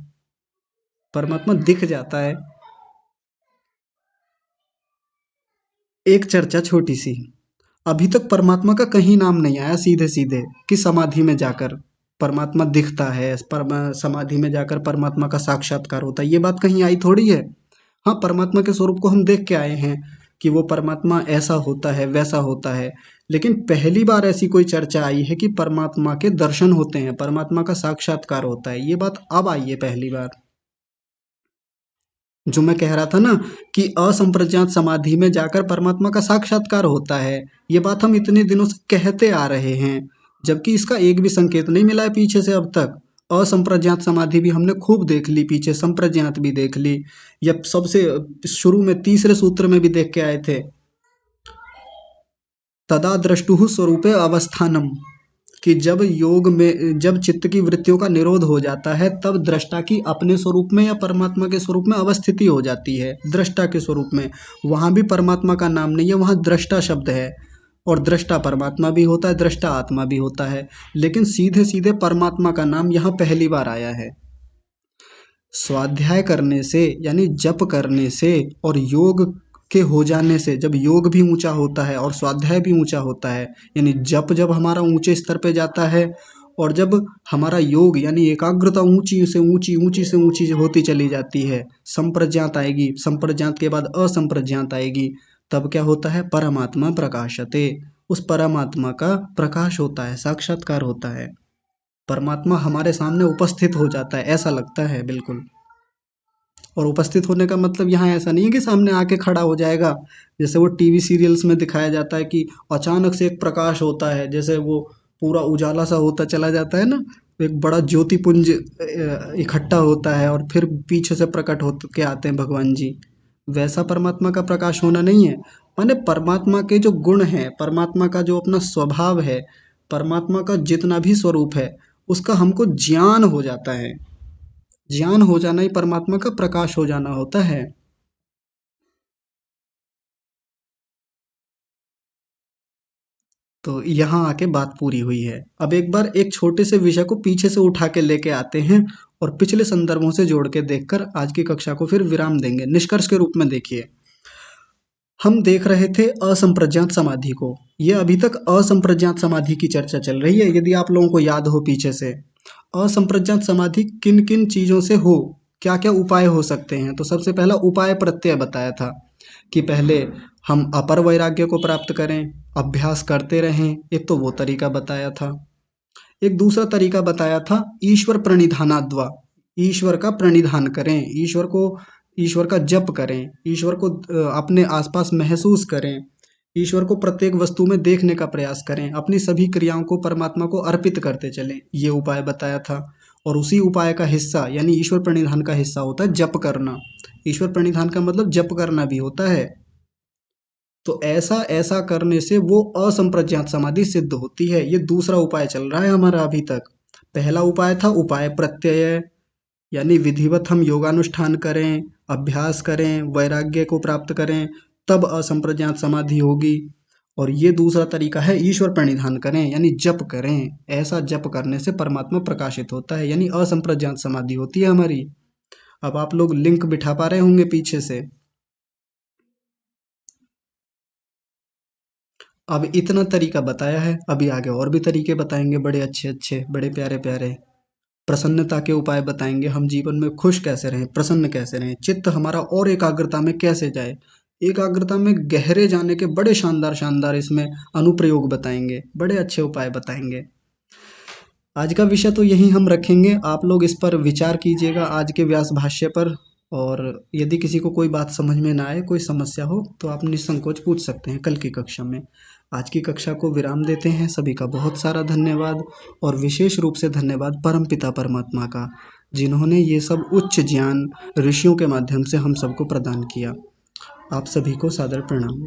परमात्मा दिख जाता है। एक चर्चा छोटी सी, अभी तक परमात्मा का कहीं नाम नहीं आया सीधे सीधे कि समाधि में जाकर परमात्मा दिखता है, समाधि में जाकर परमात्मा का साक्षात्कार होता है, ये बात कहीं आई थोड़ी है। हाँ, परमात्मा के स्वरूप को हम देख के आए हैं कि वो परमात्मा ऐसा होता है, वैसा होता है। लेकिन पहली बार ऐसी कोई चर्चा आई है कि परमात्मा के दर्शन होते हैं, परमात्मा का साक्षात्कार होता है, ये बात अब आई है पहली बार। जो मैं कह रहा था ना कि असंप्रज्ञात समाधि में जाकर परमात्मा का साक्षात्कार होता है, ये बात हम इतने दिनों से कहते आ रहे हैं, जबकि इसका एक भी संकेत नहीं मिला है पीछे से अब तक। असंप्रज्ञात समाधि भी हमने खूब देख ली, पीछे संप्रज्ञात भी देख ली। या सबसे शुरू में तीसरे सूत्र में भी देख के आए थे, तदा द्रष्टुः स्वरूपे अवस्थानम, कि जब चित्त की वृत्तियों का निरोध हो जाता है तब दृष्टा की अपने स्वरूप में या परमात्मा के स्वरूप में अवस्थिति हो जाती है, दृष्टा के स्वरूप में। वहां भी परमात्मा का नाम नहीं है, वहां दृष्टा शब्द है। और दृष्टा परमात्मा भी होता है, दृष्टा आत्मा भी होता है, लेकिन सीधे सीधे परमात्मा का नाम यहाँ पहली बार आया है। स्वाध्याय करने से यानी जप करने से और योग के हो जाने से, जब योग भी ऊंचा होता है और स्वाध्याय भी ऊंचा होता है, यानी जप जब हमारा ऊंचे स्तर पे जाता है और जब हमारा योग यानी एकाग्रता ऊंची से ऊंची होती चली जाती है, संप्रज्ञात आएगी, संप्रज्ञात के बाद असंप्रज्ञात आएगी, तब क्या होता है, परमात्मा प्रकाशते, उस परमात्मा का प्रकाश होता है, साक्षात्कार होता है, परमात्मा हमारे सामने उपस्थित हो जाता है, ऐसा लगता है बिल्कुल। और उपस्थित होने का मतलब यहाँ ऐसा नहीं है कि सामने आके खड़ा हो जाएगा, जैसे वो टीवी सीरियल्स में दिखाया जाता है कि अचानक से एक प्रकाश होता है, जैसे वो पूरा उजाला सा होता चला जाता है ना, एक बड़ा ज्योतिपुंज इकट्ठा होता है और फिर पीछे से प्रकट हो के आते हैं भगवान जी। वैसा परमात्मा का प्रकाश होना नहीं है। माने परमात्मा के जो गुण हैं, परमात्मा का जो अपना स्वभाव है, परमात्मा का जितना भी स्वरूप है, उसका हमको ज्ञान हो जाता है। ज्ञान हो जाना ही परमात्मा का प्रकाश हो जाना होता है। तो यहाँ आके बात पूरी हुई है। अब एक बार एक छोटे से विषय को पीछे से उठा के लेके आते हैं और पिछले संदर्भों से जोड़ के देखकर आज की कक्षा को फिर विराम देंगे। निष्कर्ष के रूप में देखिए, हम देख रहे थे असंप्रज्ञात समाधि को। ये अभी तक असंप्रज्ञात समाधि की चर्चा चल रही है, यदि आप लोगों को याद हो पीछे से। असंप्रज्ञात समाधि किन किन चीजों से हो, क्या क्या उपाय हो सकते हैं, तो सबसे पहला उपाय प्रत्यय बताया था कि पहले हम अपर वैराग्य को प्राप्त करें, अभ्यास करते रहें, एक तो वो तरीका बताया था। एक दूसरा तरीका बताया था ईश्वर प्रणिधानाद्वा, ईश्वर का प्रणिधान करें, ईश्वर का जप करें, ईश्वर को अपने आसपास महसूस करें, ईश्वर को प्रत्येक वस्तु में देखने का प्रयास करें, अपनी सभी क्रियाओं को परमात्मा को अर्पित करते चलें, ये उपाय बताया था। और उसी उपाय का हिस्सा यानी ईश्वर प्रणिधान का हिस्सा होता है जप करना। ईश्वर प्रणिधान का मतलब जप करना भी होता है। तो ऐसा ऐसा करने से वो असंप्रज्ञात समाधि सिद्ध होती है। ये दूसरा उपाय चल रहा है हमारा अभी तक। पहला उपाय था उपाय प्रत्यय, यानी विधिवत हम योगानुष्ठान करें, अभ्यास करें, वैराग्य को प्राप्त करें, तब असंप्रज्ञात समाधि होगी। और ये दूसरा तरीका है ईश्वर प्रणिधान करें, यानी जप करें। ऐसा जप करने से परमात्मा प्रकाशित होता है, यानी असंप्रज्ञात समाधि होती है हमारी। अब आप लोग लिंक बिठा पा रहे होंगे पीछे से। अब इतना तरीका बताया है, अभी आगे और भी तरीके बताएंगे, बड़े अच्छे अच्छे, बड़े प्यारे प्यारे। प्रसन्नता के उपाय बताएंगे, हम जीवन में खुश कैसे रहें, प्रसन्न कैसे रहें, चित्त हमारा और एकाग्रता में कैसे जाए, एकाग्रता में गहरे जाने के बड़े शानदार शानदार इसमें अनुप्रयोग बताएंगे, बड़े अच्छे उपाय बताएंगे। आज का विषय तो यही हम रखेंगे, आप लोग इस पर विचार कीजिएगा आज के व्यास भाष्य पर। और यदि किसी को कोई बात समझ में ना आए, कोई समस्या हो, तो आप निसंकोच पूछ सकते हैं कल की कक्षा में। आज की कक्षा को विराम देते हैं। सभी का बहुत सारा धन्यवाद और विशेष रूप से धन्यवाद परमपिता परमात्मा का, जिन्होंने ये सब उच्च ज्ञान ऋषियों के माध्यम से हम सबको प्रदान किया। आप सभी को सादर प्रणाम।